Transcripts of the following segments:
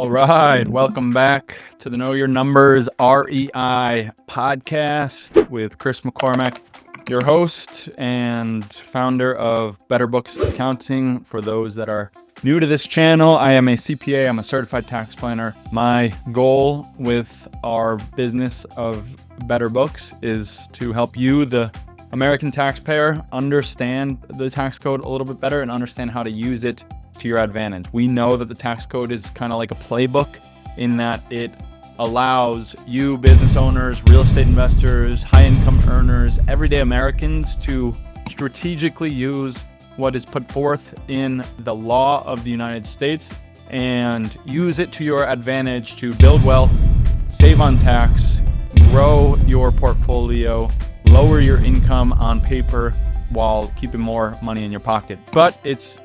All right, welcome back to the Know Your Numbers REI podcast with Chris McCormack, your host and founder of Better Books Accounting. For those that are new to this channel, I am a CPA, I'm a certified tax planner. My goal with our business of Better Books is to help you, the American taxpayer, understand the tax code a little bit better and understand how to use it to your advantage. We know that the tax code is kind of like a playbook in that it allows you, business owners, real estate investors, high income earners, everyday Americans to strategically use what is put forth in the law of the United States and use it to your advantage to build wealth, save on tax, grow your portfolio, lower your income on paper while keeping more money in your pocket. But it's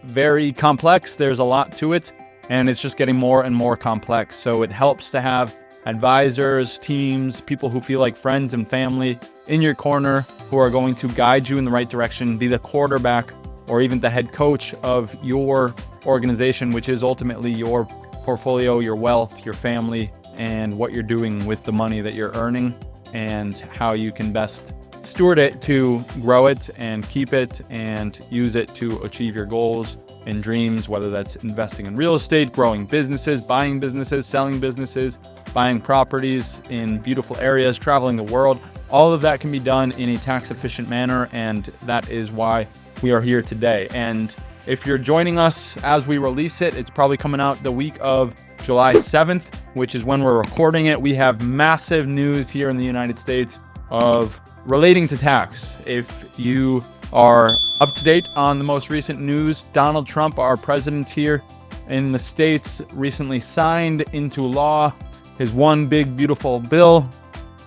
very complex. There's a lot to it, and it's just getting more and more complex. So it helps to have advisors, teams, people who feel like friends and family in your corner who are going to guide you in the right direction, be the quarterback or even the head coach of your organization, which is ultimately your portfolio, your wealth, your family, and what you're doing with the money that you're earning and how you can best steward it to grow it and keep it and use it to achieve your goals and dreams, whether that's investing in real estate, growing businesses, buying businesses, selling businesses, buying properties in beautiful areas, traveling the world. All of that can be done in a tax efficient manner, and that is why we are here today. And if you're joining us as we release it, it's probably coming out the week of July 7th, which is when we're recording it. We have massive news here in the United States of relating to tax. If you are up to date on the most recent news, Donald Trump, our president here in the States, recently signed into law his one big beautiful bill.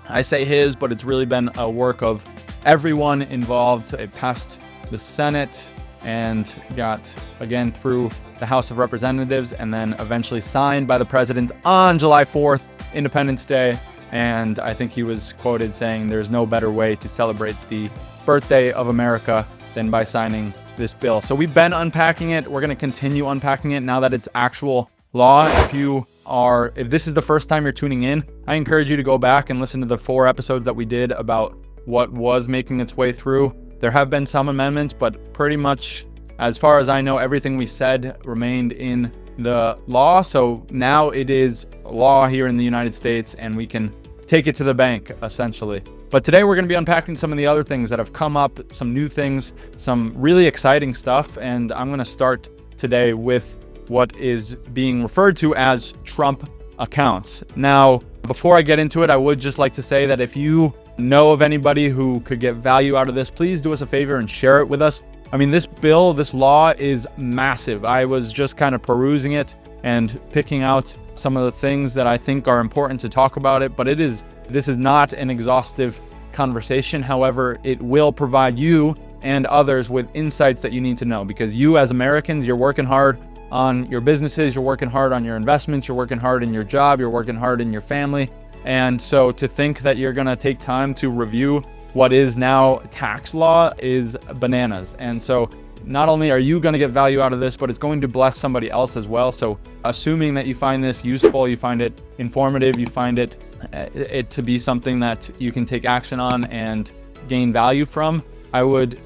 I say his, but it's really been a work of everyone involved. It passed the Senate and got again through the House of Representatives and then eventually signed by the president on July 4th, Independence Day. And I think he was quoted saying there's no better way to celebrate the birthday of America than by signing this bill. So we've been unpacking it. We're going to continue unpacking it now that it's actual law. If this is the first time you're tuning in, I encourage you to go back and listen to the 4 episodes that we did about what was making its way through. There have been some amendments, but pretty much, as far as I know, everything we said remained in the law. So now it is law here in the United States, and we can take it to the bank, essentially. But today we're going to be unpacking some of the other things that have come up, some new things, some really exciting stuff. And I'm going to start today with what is being referred to as Trump accounts. Now, before I get into it, I would just like to say that if you know of anybody who could get value out of this, please do us a favor and share it with us. I mean, this bill, this law is massive. I was just kind of perusing it and picking out some of the things that I think are important to talk about it, but this is not an exhaustive conversation. However, it will provide you and others with insights that you need to know, because you as Americans, you're working hard on your businesses, you're working hard on your investments, you're working hard in your job, you're working hard in your family. And so to think that you're going to take time to review what is now tax law is bananas. And so not only are you going to get value out of this, but it's going to bless somebody else as well. So assuming that you find this useful, you find it informative, you find it to be something that you can take action on and gain value from, I would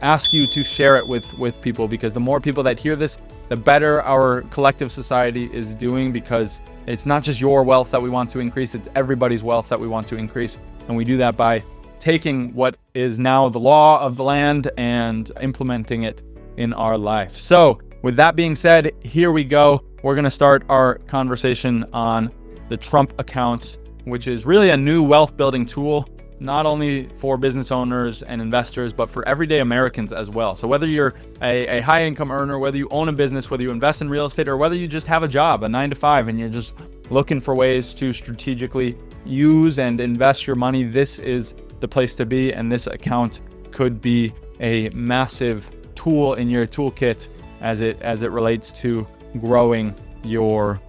ask you to share it with people, because the more people that hear this, the better our collective society is doing, because it's not just your wealth that we want to increase, it's everybody's wealth that we want to increase. And we do that by taking what is now the law of the land and implementing it in our life. So with that being said, here we go. We're going to start our conversation on the Trump accounts, which is really a new wealth building tool, not only for business owners and investors, but for everyday Americans as well. So whether you're a high income earner, whether you own a business, whether you invest in real estate, or whether you just have a job, a 9-to-5, and you're just looking for ways to strategically use and invest your money, this is the place to be. And this account could be a massive tool in your toolkit as it relates to growing your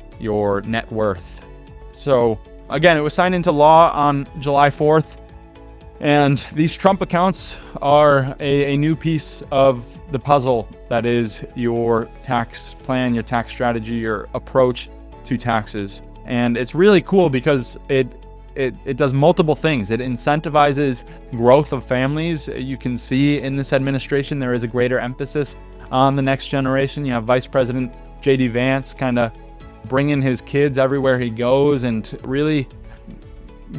net worth. So again, it was signed into law on July 4th. And these Trump accounts are a new piece of the puzzle that is your tax plan, your tax strategy, your approach to taxes. And it's really cool because it does multiple things. It incentivizes growth of families. You can see in this administration there is a greater emphasis on the next generation. You have Vice President J.D. Vance kind of bringing his kids everywhere he goes and really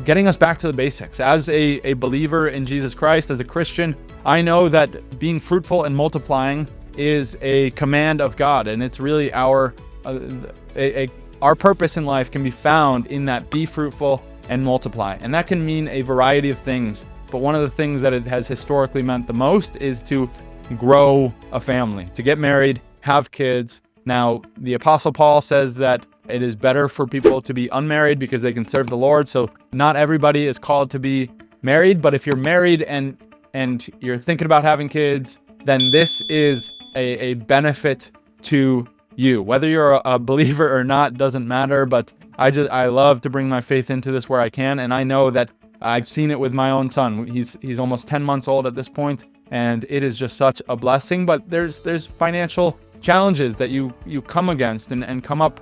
getting us back to the basics. As a believer in Jesus Christ, as a Christian, I know that being fruitful and multiplying is a command of God, and it's really our purpose in life can be found in that be fruitful and multiply. And that can mean a variety of things, but one of the things that it has historically meant the most is to grow a family, to get married, have kids. Now, the Apostle Paul says that it is better for people to be unmarried because they can serve the Lord. So not everybody is called to be married, but if you're married and you're thinking about having kids, then this is a benefit to you. Whether you're a believer or not doesn't matter, but I love to bring my faith into this where I can, and I know that I've seen it with my own son. He's almost 10 months old at this point, and it is just such a blessing. But there's financial challenges that you come against and come up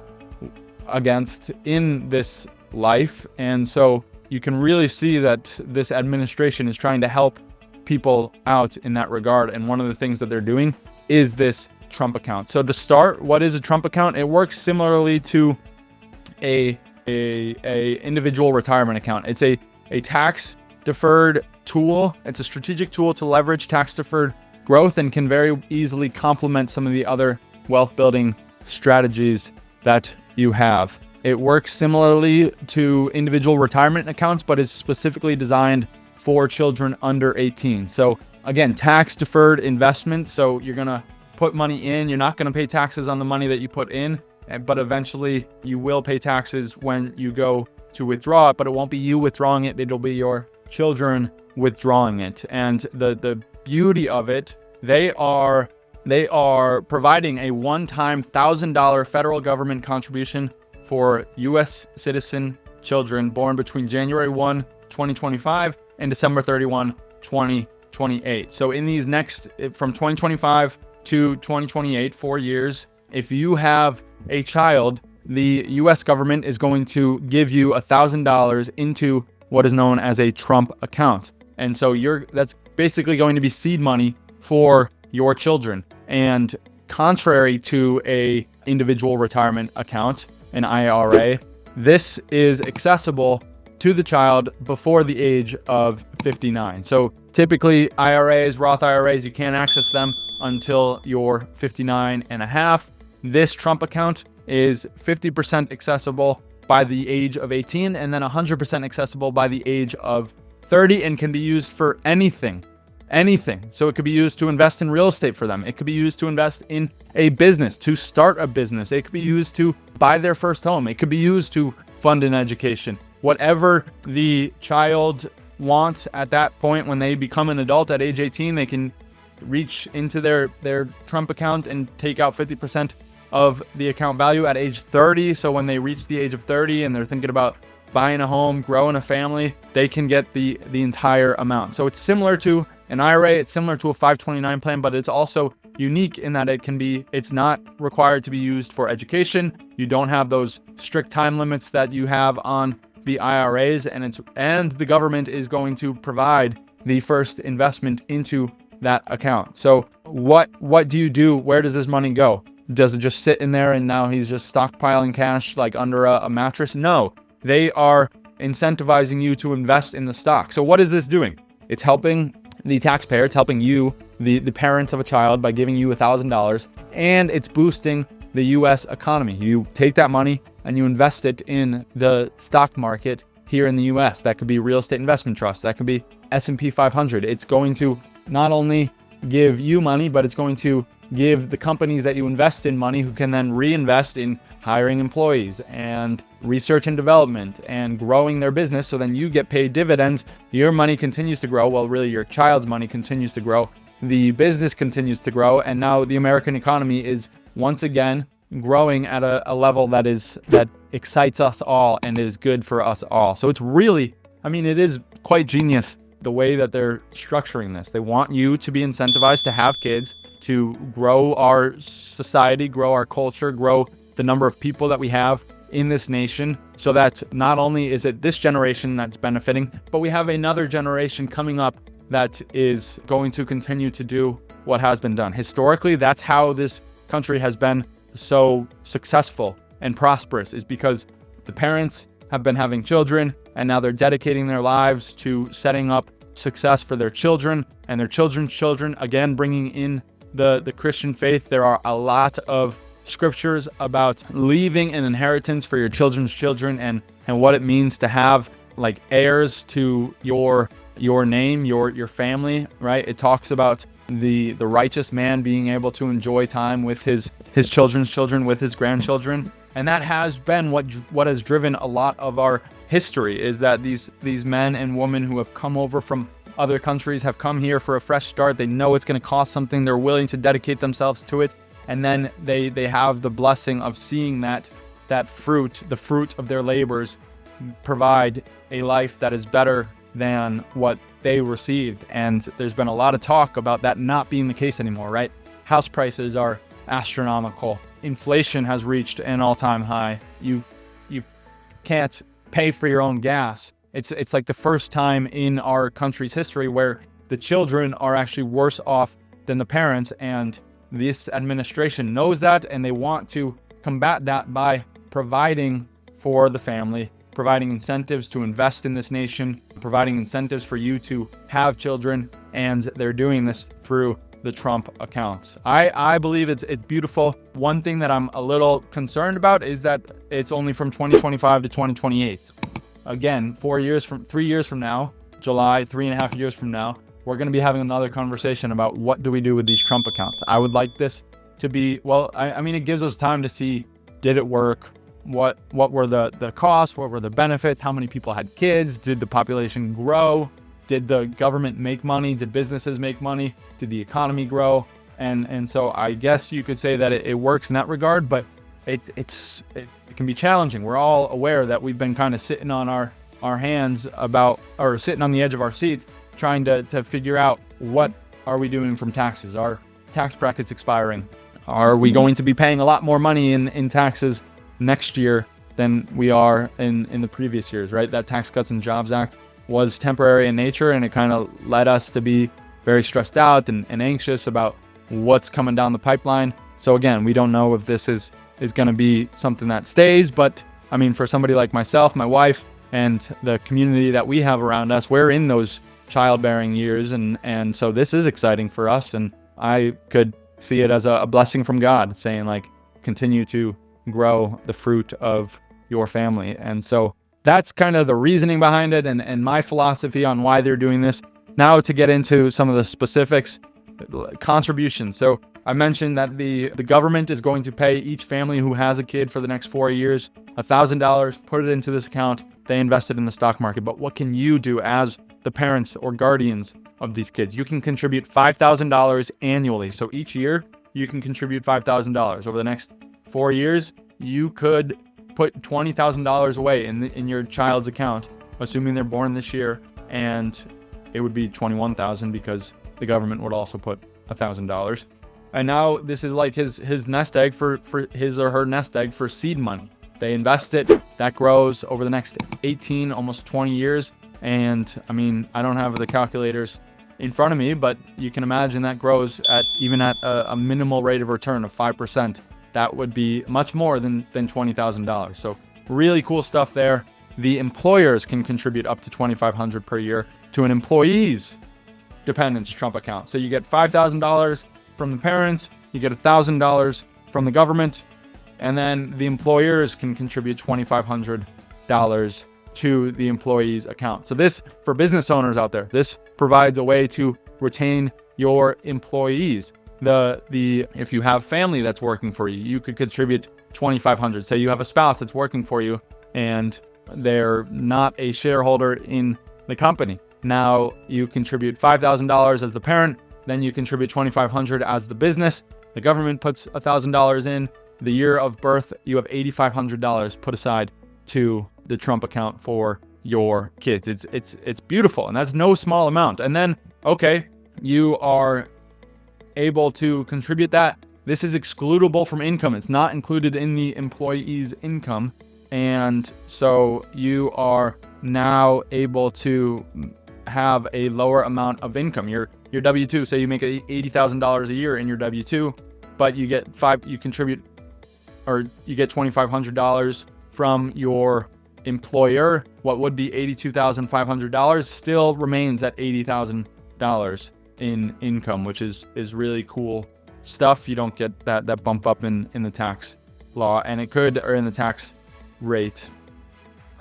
against in this life, and so you can really see that this administration is trying to help people out in that regard. And one of the things that they're doing is this Trump account. So to start, what is a Trump account? It works similarly to a individual retirement account. It's a tax-deferred tool. It's a strategic tool to leverage tax-deferred growth and can very easily complement some of the other wealth-building strategies that you have. It works similarly to individual retirement accounts, but is specifically designed for children under 18. So again, tax-deferred investment. So you're going to put money in. You're not going to pay taxes on the money that you put in, but eventually you will pay taxes when you go to withdraw it, but it won't be you withdrawing it. It'll be your children withdrawing it. And the beauty of it, they are providing a one-time $1,000 federal government contribution for U.S. citizen children born between January 1, 2025 and December 31, 2028. So in these from 2025 to 2028, 4 years, if you have a child, the U.S. government is going to give you $1,000 into what is known as a Trump account. And so that's basically going to be seed money for your children. And contrary to a individual retirement account, an IRA, this is accessible to the child before the age of 59. So typically IRAs, Roth IRAs, you can't access them until you're 59 and a half. This Trump account is 50% accessible by the age of 18 and then 100% accessible by the age of 30 and can be used for anything. So it could be used to invest in real estate for them. It could be used to invest in a business, to start a business. It could be used to buy their first home. It could be used to fund an education. Whatever the child wants at that point, when they become an adult at age 18, they can reach into their Trump account and take out 50% of the account value at age 30. So when they reach the age of 30 and they're thinking about buying a home, growing a family, they can get the entire amount. So it's similar to an IRA, it's similar to a 529 plan, but it's also unique in that it's not required to be used for education. You don't have those strict time limits that you have on the IRAs, and the government is going to provide the first investment into that account. So what do you do? Where does this money go? Does it just sit in there and now he's just stockpiling cash like under a mattress? No, they are incentivizing you to invest in the stock. So what is this doing? It's helping the taxpayer. It's helping you, the parents of a child, by giving you $1,000, and it's boosting the U.S. economy. You take that money and you invest it in the stock market here in the U.S. That could be real estate investment trust. That could be S&P 500. It's going to not only give you money, but it's going to give the companies that you invest in money, who can then reinvest in hiring employees and research and development and growing their business. So then you get paid dividends. Your money continues to grow. Well, really your child's money continues to grow. The business continues to grow. And now the American economy is once again growing at a level that excites us all and is good for us all. So it's really, it is quite genius the way that they're structuring this. They want you to be incentivized to have kids, to grow our society, grow our culture, grow the number of people that we have in this nation, so that not only is it this generation that's benefiting, but we have another generation coming up that is going to continue to do what has been done. Historically, that's how this country has been so successful and prosperous, is because the parents have been having children, and now they're dedicating their lives to setting up success for their children and their children's children, again, bringing in the Christian faith. There are a lot of scriptures about leaving an inheritance for your children's children, and what it means to have like heirs to your name, your family, right? It talks about the righteous man being able to enjoy time with his children's children, with his grandchildren. And that has been what has driven a lot of our history, is that these men and women who have come over from other countries have come here for a fresh start. They know it's going to cost something. They're willing to dedicate themselves to it. And then they have the blessing of seeing that fruit, the fruit of their labors, provide a life that is better than what they received. And there's been a lot of talk about that not being the case anymore, right? House prices are astronomical. Inflation has reached an all-time high. You can't pay for your own gas. It's like the first time in our country's history where the children are actually worse off than the parents, and this administration knows that, and they want to combat that by providing for the family, providing incentives to invest in this nation, providing incentives for you to have children, and they're doing this through the Trump accounts. I believe it's beautiful. One thing that I'm a little concerned about is that it's only from 2025 to 2028. Again, 3 years from now, July, 3.5 years from now, we're going to be having another conversation about what do we do with these Trump accounts. I would like this to be, well, I mean, it gives us time to see, did it work? What were the costs? What were the benefits? How many people had kids? Did the population grow? Did the government make money? Did businesses make money? Did the economy grow? And so I guess you could say that it works in that regard, but it can be challenging. We're all aware that we've been kind of sitting on our hands or sitting on the edge of our seats, trying to figure out, what are we doing from taxes? Are tax brackets expiring? Are we going to be paying a lot more money in taxes next year than we are in the previous years, right? That Tax Cuts and Jobs Act was temporary in nature, and it kind of led us to be very stressed out and anxious about what's coming down the pipeline. So again, we don't know if this is going to be something that stays, but I mean, for somebody like myself, my wife, and the community that we have around us, we're in those childbearing years, and so this is exciting for us, and I could see it as a blessing from God, saying like, continue to grow the fruit of your family. And so that's kind of the reasoning behind it, and my philosophy on why they're doing this. Now to get into some of the specifics, contributions. So I mentioned that the government is going to pay each family who has a kid for the next 4 years $1,000, put it into this account. They invested in the stock market. But what can you do as the parents or guardians of these kids? You can contribute $5,000 annually. So each year you can contribute $5,000. Over the next 4 years, you could put $20,000 away in your child's account, assuming they're born this year, and it would be $21,000 because the government would also put $1,000. And now this is like his nest egg for his or her nest egg for seed money. They invest it, that grows over the next 18, almost 20 years. And I mean, I don't have the calculators in front of me, but you can imagine that grows even at a minimal rate of return of 5%. That would be much more than $20,000. So really cool stuff there. The employers can contribute up to $2,500 per year to an employee's dependents Trump account. So you get $5,000 from the parents, you get $1,000 from the government, and then the employers can contribute $2,500 to the employee's account. So this, for business owners out there, this provides a way to retain your employees. If you have family that's working for you, you could contribute $2,500. Say you have a spouse that's working for you and they're not a shareholder in the company. Now you contribute $5,000 as the parent, then you contribute $2,500 as the business. The government puts $1,000 in. The year of birth, you have $8,500 put aside to the Trump account for your kids. It's beautiful, and that's no small amount. And then, okay, you are able to contribute that. This is excludable from income. It's not included in the employee's income. And so you are now able to have a lower amount of income. Your W-2, say you make $80,000 a year in your W-2, but you get $2,500 from your employer. What would be $82,500 still remains at $80,000 in income, which is really cool stuff. You don't get that bump up in the tax law, and it could, or in the tax rate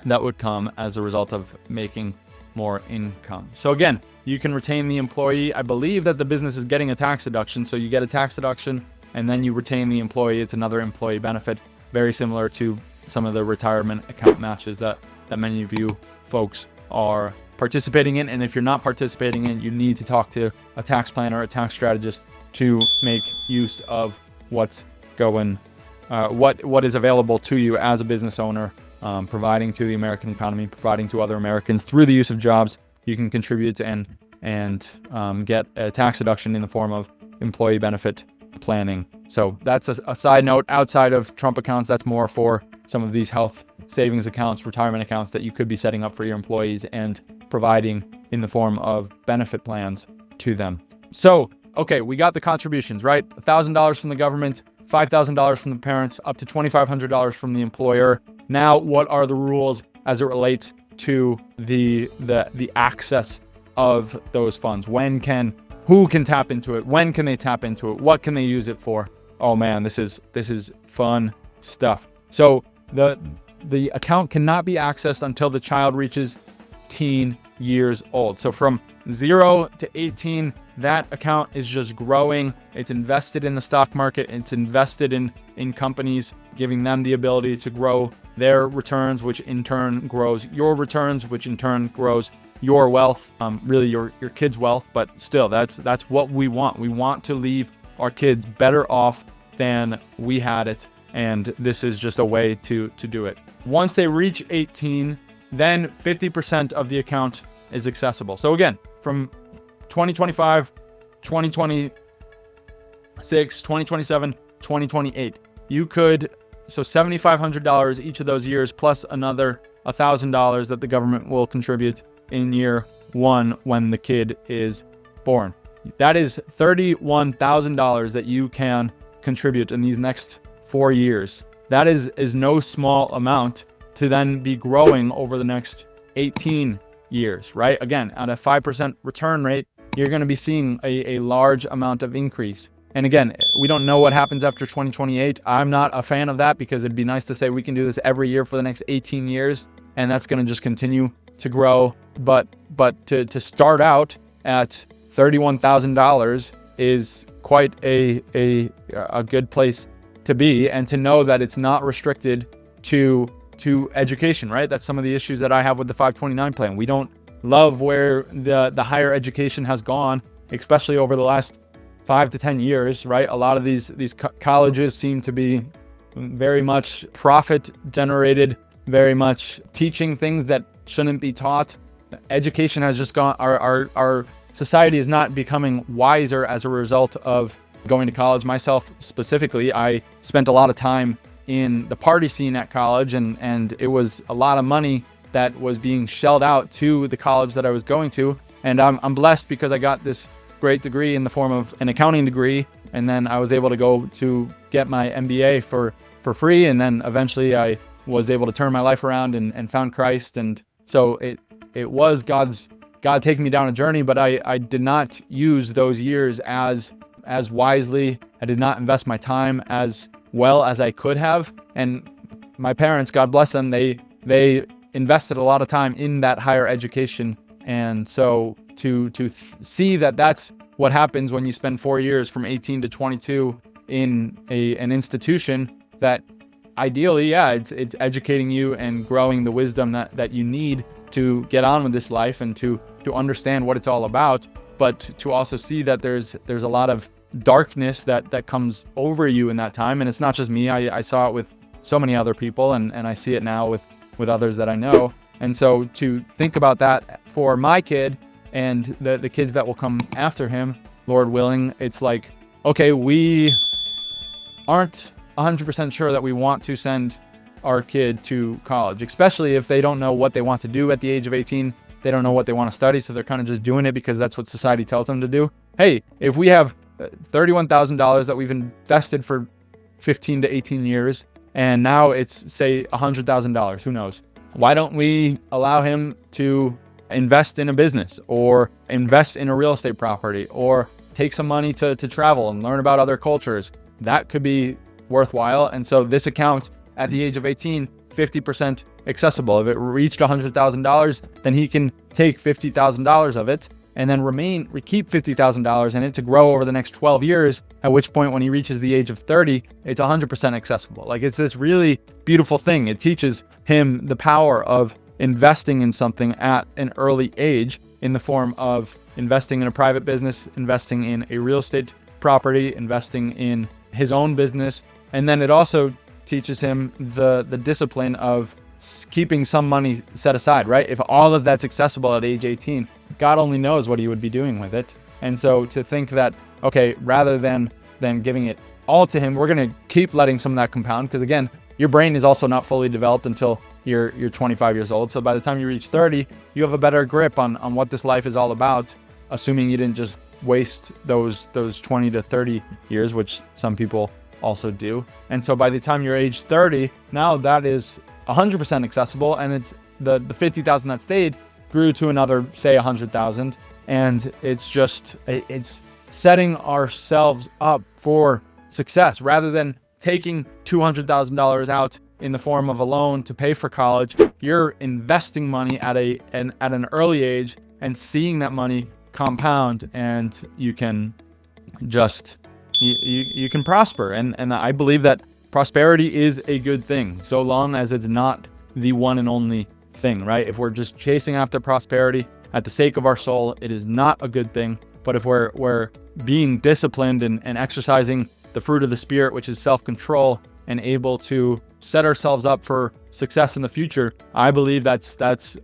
that would come as a result of making more income. So again, you can retain the employee. I believe that the business is getting a tax deduction, so you get a tax deduction and then you retain the employee. It's another employee benefit, very similar to some of the retirement account matches that many of you folks are participating in. And if you're not participating in, you need to talk to a tax planner or a tax strategist to make use of what's going, what is available to you as a business owner, providing to the American economy, providing to other Americans through the use of jobs. You can contribute and get a tax deduction in the form of employee benefit planning. So that's a side note. Outside of Trump accounts, that's more for some of these health savings accounts, retirement accounts that you could be setting up for your employees and providing in the form of benefit plans to them. So, okay, we got the contributions, right? $1,000 from the government, $5,000 from the parents, up to $2,500 from the employer. Now, what are the rules as it relates to the access of those funds? Who can tap into it? When can they tap into it? What can they use it for? Oh man, this is fun stuff. So the account cannot be accessed until the child reaches teen years old. So from 0 to 18, that account is just growing. It's invested in the stock market. It's invested in companies, giving them the ability to grow their returns, which in turn grows your returns, which in turn grows your wealth, really your kids' wealth. But still, that's what we want. We want to leave our kids better off than we had it. And this is just a way to do it. Once they reach 18, then 50% of the account is accessible. So again, from 2025, 2026, 2027, 2028, you could, so $7,500 each of those years, plus another $1,000 that the government will contribute in year one when the kid is born. That is $31,000 that you can contribute in these next 4 years. That is no small amount to then be growing over the next 18 years, right? Again, at a 5% return rate, you're going to be seeing a large amount of increase. And again, we don't know what happens after 2028. I'm not a fan of that, because it'd be nice to say we can do this every year for the next 18 years, and that's going to just continue to grow. But to start out at $31,000 is quite a good place to be, and to know that it's not restricted to education, right? That's some of the issues that I have with the 529 plan. We don't love where the higher education has gone, especially over the last 5 to 10 years, right? A lot of these colleges seem to be very much profit generated, very much teaching things that shouldn't be taught. Education has just gone, our society is not becoming wiser as a result of going to college. Myself specifically, I spent a lot of time in the party scene at college, and it was a lot of money that was being shelled out to the college that I was going to. And I'm blessed because I got this great degree in the form of an accounting degree, and then I was able to go to get my MBA for free, and then eventually I was able to turn my life around and found Christ. And so it was God taking me down a journey, but I did not use those years as wisely. I did not invest my time as well as I could have. And my parents, God bless them, they invested a lot of time in that higher education. And so to see that that's what happens when you spend 4 years from 18 to 22 in an institution that ideally, yeah, it's educating you and growing the wisdom that you need to get on with this life and to understand what it's all about, but to also see that there's a lot of darkness that comes over you in that time. And it's not just me. I saw it with so many other people, and I see it now with others that I know. And so to think about that for my kid and the kids that will come after him, Lord willing, it's like, okay, we aren't 100% sure that we want to send our kid to college, especially if they don't know what they want to do at the age of 18. They don't know what they want to study, so they're kind of just doing it because that's what society tells them to do. Hey, if we have $31,000 that we've invested for 15 to 18 years, and now it's, say, $100,000, who knows? Why don't we allow him to invest in a business or invest in a real estate property or take some money to travel and learn about other cultures? That could be worthwhile. And so this account at the age of 18, 50% accessible. If it reached $100,000, then he can take $50,000 of it and then keep $50,000 in it to grow over the next 12 years, at which point when he reaches the age of 30, it's 100% accessible. Like, it's this really beautiful thing. It teaches him the power of investing in something at an early age in the form of investing in a private business, investing in a real estate property, investing in his own business. And then it also teaches him the discipline of keeping some money set aside, right? If all of that's accessible at age 18, God only knows what he would be doing with it. And so to think that, okay, rather than giving it all to him, we're going to keep letting some of that compound, because again, your brain is also not fully developed until you're 25 years old. So by the time you reach 30, you have a better grip on what this life is all about, assuming you didn't just waste those 20 to 30 years, which some people also do. And so by the time you're age 30, now that is 100% accessible, and it's the 50,000 that stayed grew to another, say, 100,000. And it's setting ourselves up for success rather than taking $200,000 out in the form of a loan to pay for college. You're investing money at an early age and seeing that money compound, and you can you can prosper. And I believe that prosperity is a good thing, so long as it's not the one and only thing, right? If we're just chasing after prosperity at the sake of our soul, it is not a good thing. But if we're being disciplined and exercising the fruit of the Spirit, which is self-control, and able to set ourselves up for success in the future, I believe that's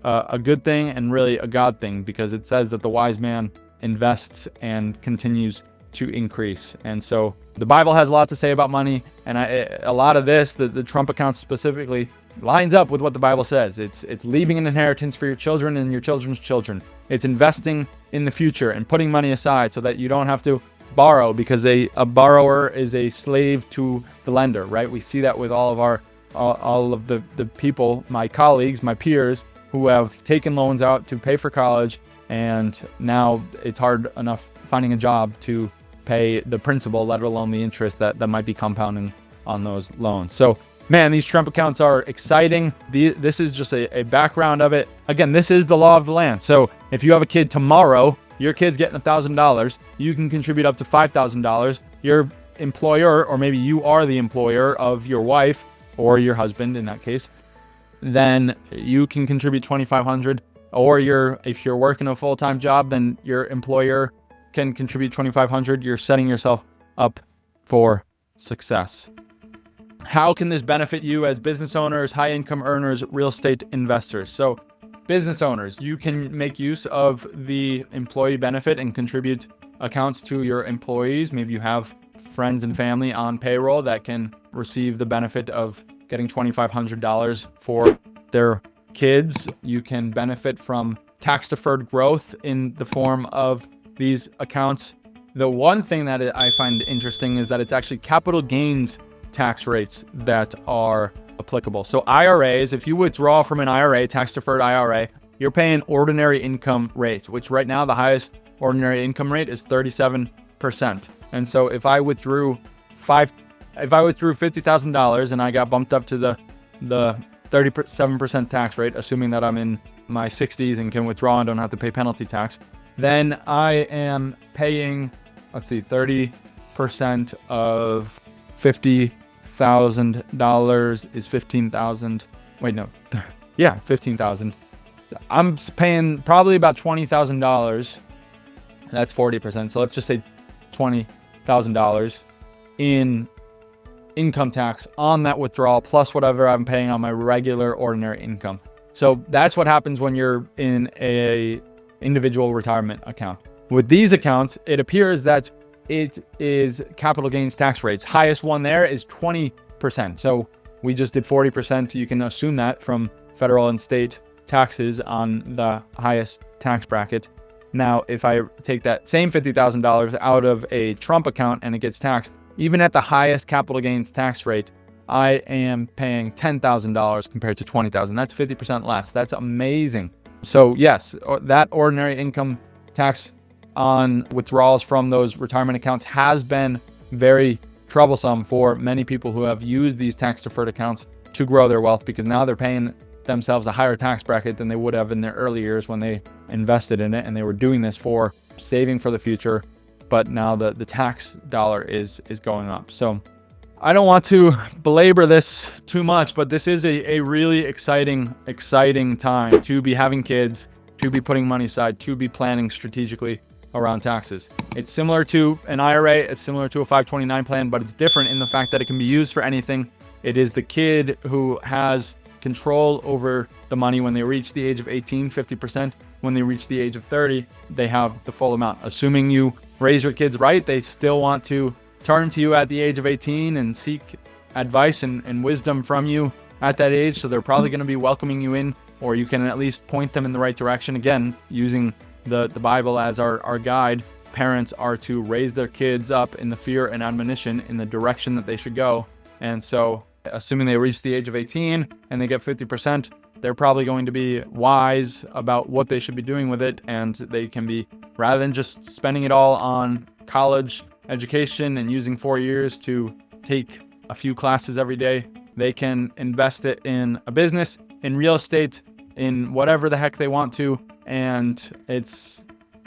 a good thing and really a God thing, because it says that the wise man invests and continues to increase. And so the Bible has a lot to say about money, and a lot of this, the Trump account specifically, lines up with what the Bible says. It's leaving an inheritance for your children and your children's children. It's investing in the future and putting money aside so that you don't have to borrow, because a borrower is a slave to the lender, right? We see that with all of the people, my colleagues, my peers, who have taken loans out to pay for college, and now it's hard enough finding a job to pay the principal, let alone the interest that might be compounding on those loans. So, man, these Trump accounts are exciting. This is just a background of it. Again, this is the law of the land. So if you have a kid tomorrow, your kid's getting $1,000, you can contribute up to $5,000. Your employer, or maybe you are the employer of your wife or your husband in that case, then you can contribute $2,500. Or if you're working a full-time job, then your employer can contribute $2,500. You're setting yourself up for success. How can this benefit you as business owners, high income earners, real estate investors? So business owners, you can make use of the employee benefit and contribute accounts to your employees. Maybe you have friends and family on payroll that can receive the benefit of getting $2,500 for their kids. You can benefit from tax-deferred growth in the form of these accounts. The one thing that I find interesting is that it's actually capital gains tax rates that are applicable. So IRAs, if you withdraw from an IRA, tax-deferred IRA, you're paying ordinary income rates, which right now the highest ordinary income rate is 37%. And so if I withdrew $50,000 and I got bumped up to the 37% tax rate, assuming that I'm in my 60s and can withdraw and don't have to pay penalty tax, then I am paying, 30% of $50,000 is $15,000. Wait, no. Yeah, $15,000. I'm paying probably about $20,000. That's 40%. So let's just say $20,000 in income tax on that withdrawal, plus whatever I'm paying on my regular ordinary income. So that's what happens when you're in a individual retirement account. With these accounts, it appears that it is capital gains tax rates. Highest one there is 20%. So we just did 40%. You can assume that from federal and state taxes on the highest tax bracket. Now, if I take that same $50,000 out of a Trump account and it gets taxed, even at the highest capital gains tax rate, I am paying $10,000 compared to $20,000. That's 50% less. That's amazing. So yes, that ordinary income tax on withdrawals from those retirement accounts has been very troublesome for many people who have used these tax deferred accounts to grow their wealth, because now they're paying themselves a higher tax bracket than they would have in their early years when they invested in it and they were doing this for saving for the future. But now the tax dollar is going up. So I don't want to belabor this too much, but this is a really exciting time to be having kids, to be putting money aside, to be planning strategically around taxes. It's similar to an IRA, it's similar to a 529 plan, but it's different in the fact that it can be used for anything. It is the kid who has control over the money when they reach the age of 18, 50%. When they reach the age of 30, they have the full amount. Assuming you raise your kids right, they still want to turn to you at the age of 18 and seek advice and wisdom from you at that age. So they're probably going to be welcoming you in, or you can at least point them in the right direction. Again, using the Bible as our guide, parents are to raise their kids up in the fear and admonition in the direction that they should go. And so assuming they reach the age of 18 and they get 50%, they're probably going to be wise about what they should be doing with it. And they can be, rather than just spending it all on college education and using 4 years to take a few classes every day, they can invest it in a business, in real estate, in whatever the heck they want to. And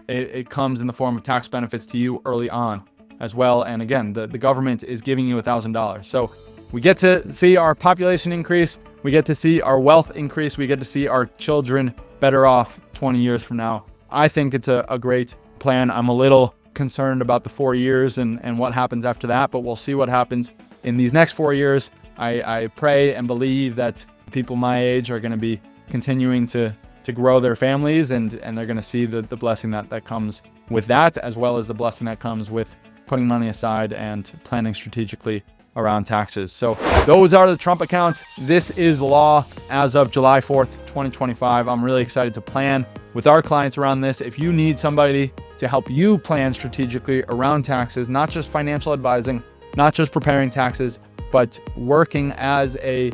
it comes in the form of tax benefits to you early on as well. And again, the government is giving you $1,000. So we get to see our population increase. We get to see our wealth increase. We get to see our children better off 20 years from now. I think it's a great plan. I'm a little concerned about the 4 years and what happens after that, but we'll see what happens in these next 4 years. I pray and believe that people my age are going to be continuing to grow their families, and they're going to see the blessing that comes with that, as well as the blessing that comes with putting money aside and planning strategically around taxes. So those are the Trump accounts. This is law as of July 4th, 2025. I'm really excited to plan with our clients around this. If you need somebody to help you plan strategically around taxes, not just financial advising, not just preparing taxes, but working as a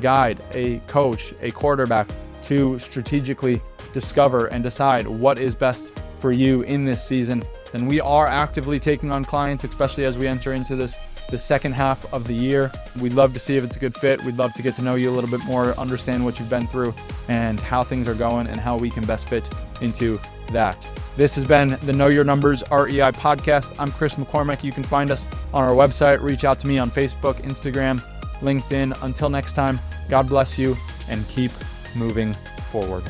guide, a coach, a quarterback to strategically discover and decide what is best for you in this season, then we are actively taking on clients, especially as we enter into the second half of the year. We'd love to see if it's a good fit. We'd love to get to know you a little bit more, understand what you've been through and how things are going and how we can best fit into that. This has been the Know Your Numbers REI podcast. I'm Chris McCormack. You can find us on our website. Reach out to me on Facebook, Instagram, LinkedIn. Until next time, God bless you and keep moving forward.